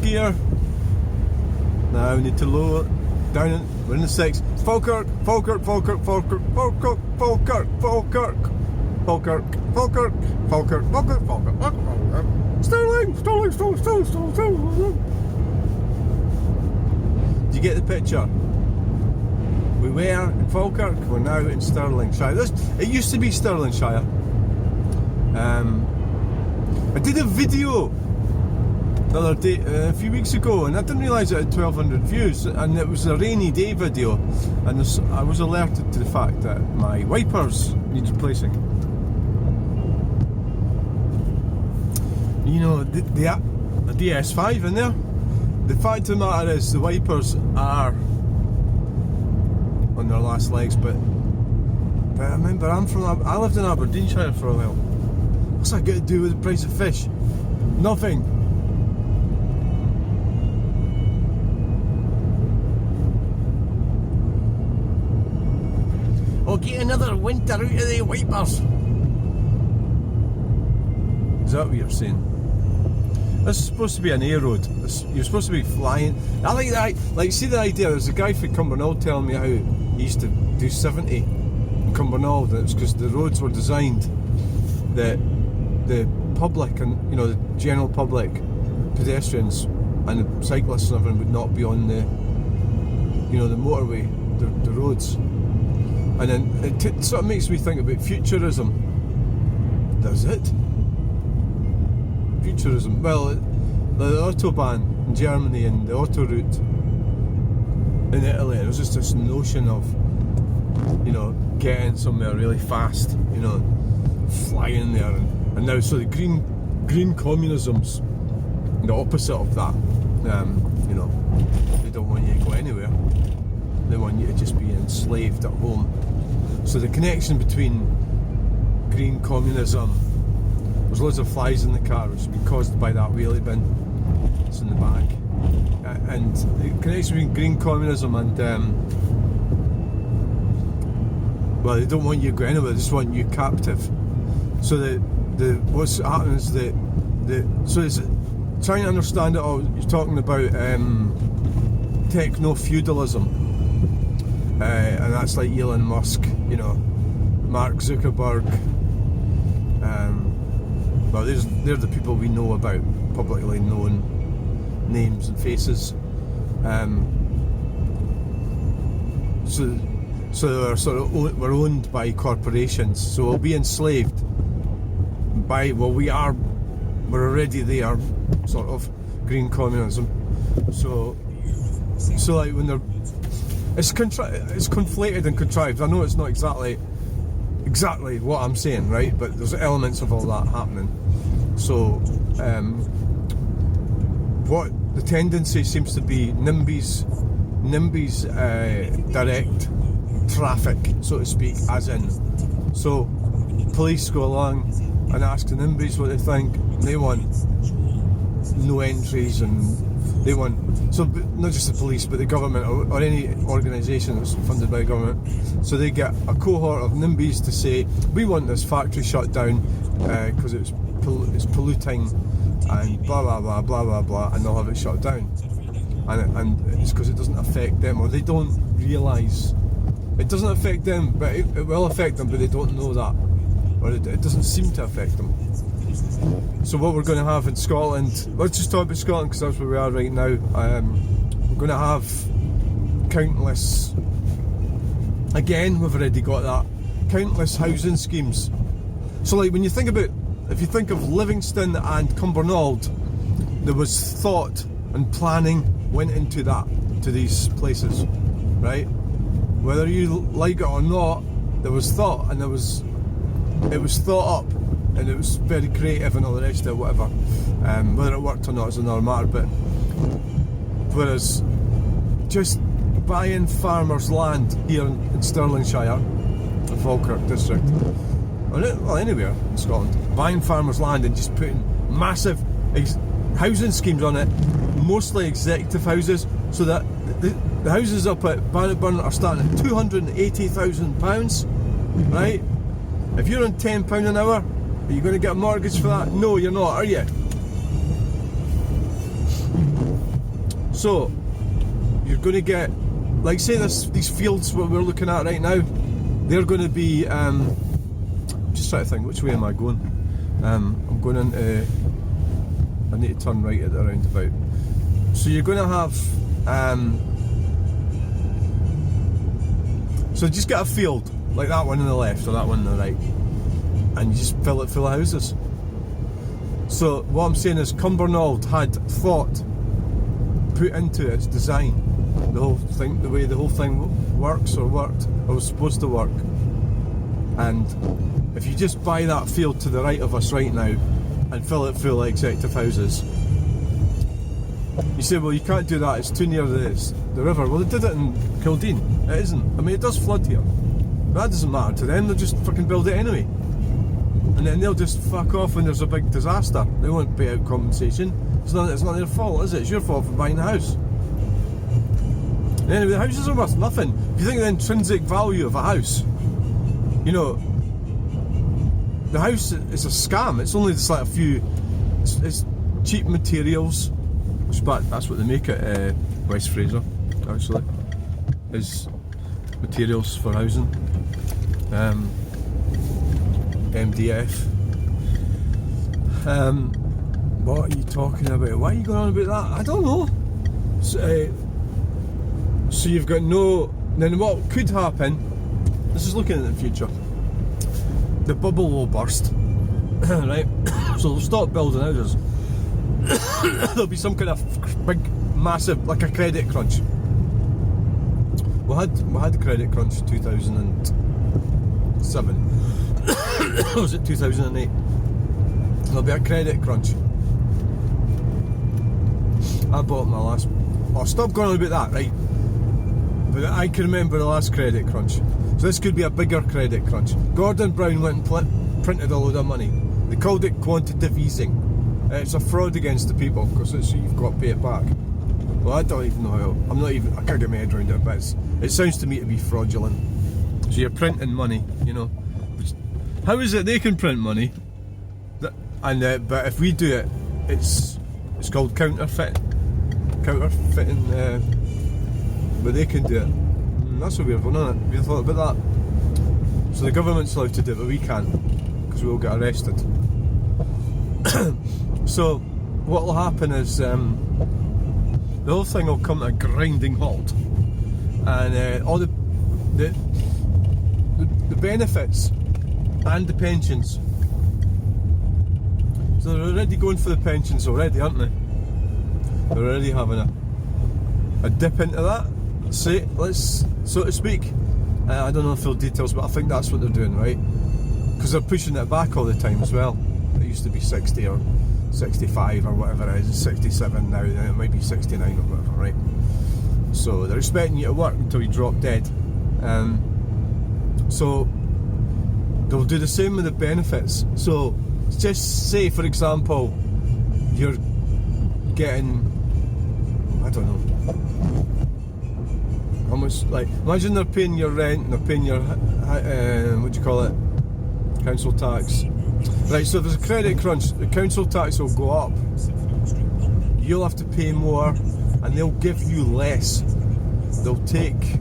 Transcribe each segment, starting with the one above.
gear. Now we need to lower down in, we're in the 6. Falkirk, Falkirk, Falkirk, Falkirk, Falkirk, Falkirk, Falkirk, Falkirk, Falkirk, Falkirk, Falkirk, Falkirk, Stirling, Stirling, Stirling, Stirling, Stirling, Stirling. Do you get the picture? We were in Falkirk, we're now in Stirling Shire. It used to be Stirling Shire. I did a video the other day, a few weeks ago, and I didn't realise it had 1,200 views, and it was a rainy day video, and I was alerted to the fact that my wipers need replacing. You know, the DS5 in there. The fact of the matter is the wipers are on their last legs, but I remember I lived in Aberdeenshire for a while. What's that got to do with the price of fish? Nothing. Oh, get another winter out of the wipers. Is that what you're saying? This is supposed to be an air road. You're supposed to be flying. I like that. Like, see the idea. There's a guy from Cumbernauld telling me how he used to do 70 in Cumbernauld, and it's because the roads were designed that the public and, you know, the general public, pedestrians and the cyclists and everything would not be on the, you know, the motorway, the roads. And then it sort of makes me think about futurism. Does it? Futurism. Well, the Autobahn in Germany and the autoroute in Italy, it was just this notion of, you know, getting somewhere really fast, you know, flying there, and now so the green communism's the opposite of that. You know, they don't want you to go anywhere. They want you to just be enslaved at home. So the connection between green communism, there's loads of flies in the car, which has been caused by that wheelie bin. It's in the back. And the connection between green communism and well, they don't want you to go anywhere, they just want you captive. So what's happening is so it's trying to understand it all. You're talking about Techno Feudalism, and that's like Elon Musk, you know, Mark Zuckerberg. Well, they're the people we know about, publicly known names and faces. So we're owned by corporations. So we'll be enslaved by, well, we're already there, sort of, green communism. So like when they're, it's conflated and contrived. I know it's not exactly what I'm saying, right? But there's elements of all that happening. So what the tendency seems to be, NIMBY's direct traffic, so to speak, as in, so police go along and ask the NIMBYs what they think. They want no entries, and they want, so not just the police but the government or any organisation that's funded by the government, so they get a cohort of NIMBYs to say, we want this factory shut down because it's polluting and blah blah blah blah blah blah, and they'll have it shut down, and it's because it doesn't affect them, or they don't realise it doesn't affect them, but it will affect them, but they don't know that, or it doesn't seem to affect them. So what we're going to have in Scotland, let's just talk about Scotland because that's where we are right now. We're going to have countless, again we've already got that, countless housing schemes. So like when you think about, if you think of Livingston and Cumbernauld, there was thought and planning went into that, to these places, right? Whether you like it or not, there was thought, and it was thought up, and it was very creative and all the rest of it, whatever. Whether it worked or not is another matter, but whereas just buying farmers' land here in Stirling Shire, the Falkirk district, or well, anywhere in Scotland, buying farmers' land and just putting massive housing schemes on it, mostly executive houses, so that the houses up at Bannockburn are starting at £280,000, right? If you're on £10 an hour, are you going to get a mortgage for that? No, you're not, are you? So you're going to get, like, say these fields what we're looking at right now, they're going to be. I'm just trying to think, which way am I going? I'm going into. I need to turn right at the roundabout. So you're going to have. So just get a field like that one on the left or that one on the right, and you just fill it full of houses. So what I'm saying is, Cumbernauld had thought put into its design, the whole thing, the way the whole thing works or worked or was supposed to work. And if you just buy that field to the right of us right now and fill it full of executive houses, you say, well, you can't do that, it's too near the river. Well, they did it in Kildeen. It isn't. I mean, it does flood here, but that doesn't matter to them. They'll just fucking build it anyway, and then they'll just fuck off when there's a big disaster. They won't pay out compensation. It's not their fault, is it? It's your fault for buying the house. Anyway, the houses are worth nothing. If you think of the intrinsic value of a house, you know, the house is a scam. It's only just like a few. It's cheap materials. But that's what they make at West Fraser, actually, is materials for housing. MDF. What are you talking about? Why are you going on about that? I don't know. So you've got no. Then what could happen? This is looking at the future. The bubble will burst, right? So they'll stop building houses. There'll be some kind of big, massive, like a credit crunch. We had a credit crunch in 2007. Was it 2008? There'll be a credit crunch. I bought my last. Oh, stop going on about that, right? But I can remember the last credit crunch. So this could be a bigger credit crunch. Gordon Brown went and printed a load of money. They called it quantitative easing. It's a fraud against the people because you've got to pay it back. Well, I don't even know how. I can't get my head around it, but it sounds to me to be fraudulent. So you're printing money, you know. How is it they can print money? But if we do it, it's called counterfeiting. But they can do it. That's a weird one, isn't it? Have you thought about that? So the government's allowed to do it, but we can't because we will get arrested. So what will happen is the whole thing will come to a grinding halt, and all the benefits and the pensions. So they're already going for the pensions already, aren't they? They're already having a dip into that, so to speak. I don't know the full details, but I think that's what they're doing, right? Because they're pushing it back all the time as well. It used to be 60 or 65 or whatever it is. It's 67 now, then it might be 69 or whatever, right? So they're expecting you to work until you drop dead. So they'll do the same with the benefits. So just say, for example, you're getting, I don't know, almost like, imagine they're paying your rent and they're paying your, what do you call it, council tax. Right, so if there's a credit crunch, the council tax will go up. You'll have to pay more, and they'll give you less. They'll take.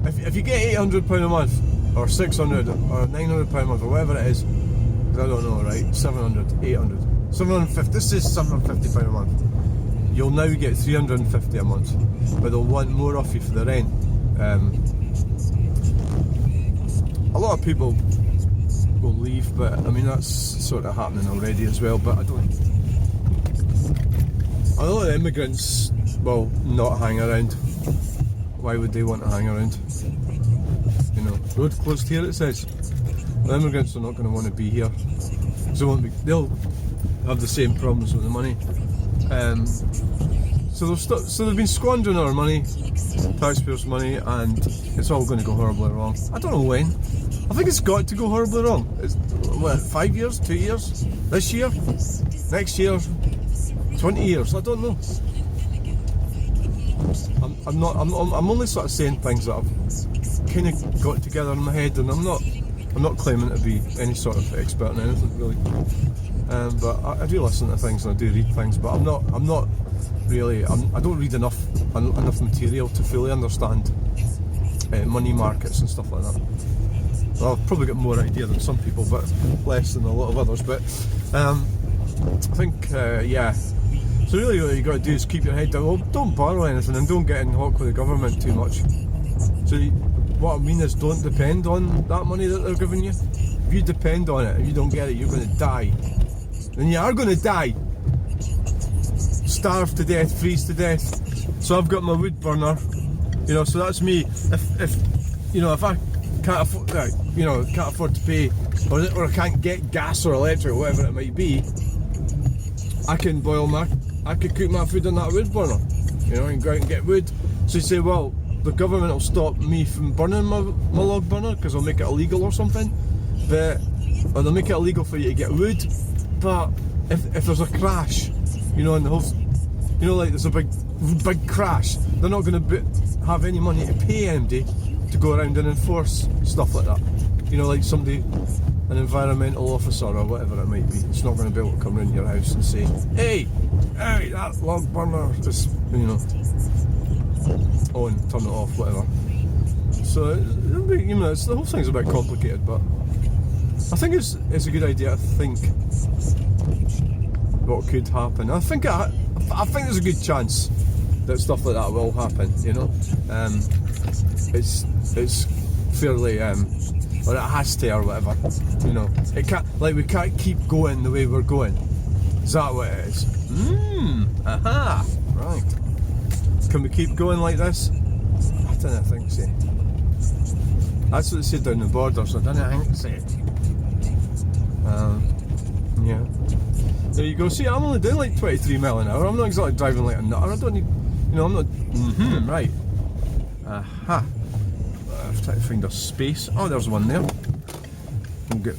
If you get £800 a month, or £600, or £900 a month, or whatever it is, I don't know, right? 700, 800, 750. This is £750 a month. You'll now get £350 a month, but they'll want more off you for the rent. A lot of people will leave, but I mean that's sort of happening already as well. But a lot of immigrants will not hang around. Why would they want to hang around? You know, road closed here, it says. The immigrants are not going to want to be here. So they'll have the same problems with the money. So they've been squandering our money, taxpayers' money, and it's all going to go horribly wrong. I don't know when. I think it's got to go horribly wrong. It's, what, 5 years, 2 years, this year, next year, 20 years. I don't know. I'm only sort of saying things that I've kind of got together in my head, and I'm not claiming to be any sort of expert in anything really. But I do listen to things and I do read things, but I'm not really. I don't read enough material to fully understand money markets and stuff like that. Well, I've probably got more idea than some people, but less than a lot of others. But I think, yeah. So really, what you got to do is keep your head down. Well, don't borrow anything and don't get in hock with the government too much. So what I mean is, don't depend on that money that they're giving you. If you depend on it, if you don't get it, you're going to die. And you are going to die. Starve to death, freeze to death. So I've got my wood burner, you know. So that's me. If you know, if I can't afford, can't afford to pay, or I can't get gas or electric, or whatever it might be, I can cook my food on that wood burner, you know, and go out and get wood. So you say, well, the government will stop me from burning my log burner because they'll make it illegal or something, or they'll make it illegal for you to get wood. But if there's a crash, you know, and the whole, you know, like there's a big crash, they're not going to have any money to pay anybody to go around and enforce stuff like that. You know, like somebody, an environmental officer or whatever it might be, it's not going to be able to come around your house and say, hey, that log burner is, you know, on, turn it off, whatever. So, you know, the whole thing's a bit complicated, but I think it's a good idea to think what could happen. I think there's a good chance that stuff like that will happen, you know. It's fairly, or it has to, or whatever, you know. It can't, like, we can't keep going the way we're going. Is that what it is? Aha, right. Can we keep going like this? I don't think so. That's what they say down the borders, I don't think so. Yeah. There you go. See, I'm only doing like 23 mile an hour. I'm not exactly driving like a nutter. I don't need, you know, I'm not. Right. Aha. I'm trying to find a space. Oh, there's one there. We'll get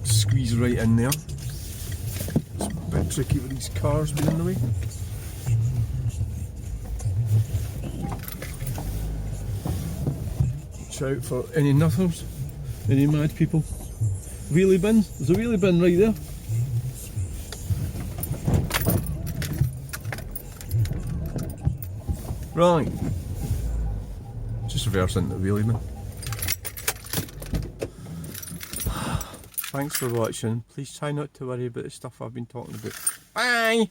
squeeze right in there. It's a bit tricky with these cars being in the way. Watch out for any nutters, any mad people. Wheelie bin. There's a wheelie bin right there. Right. Just reverse into the wheelie bin. Thanks for watching. Please try not to worry about the stuff I've been talking about. Bye!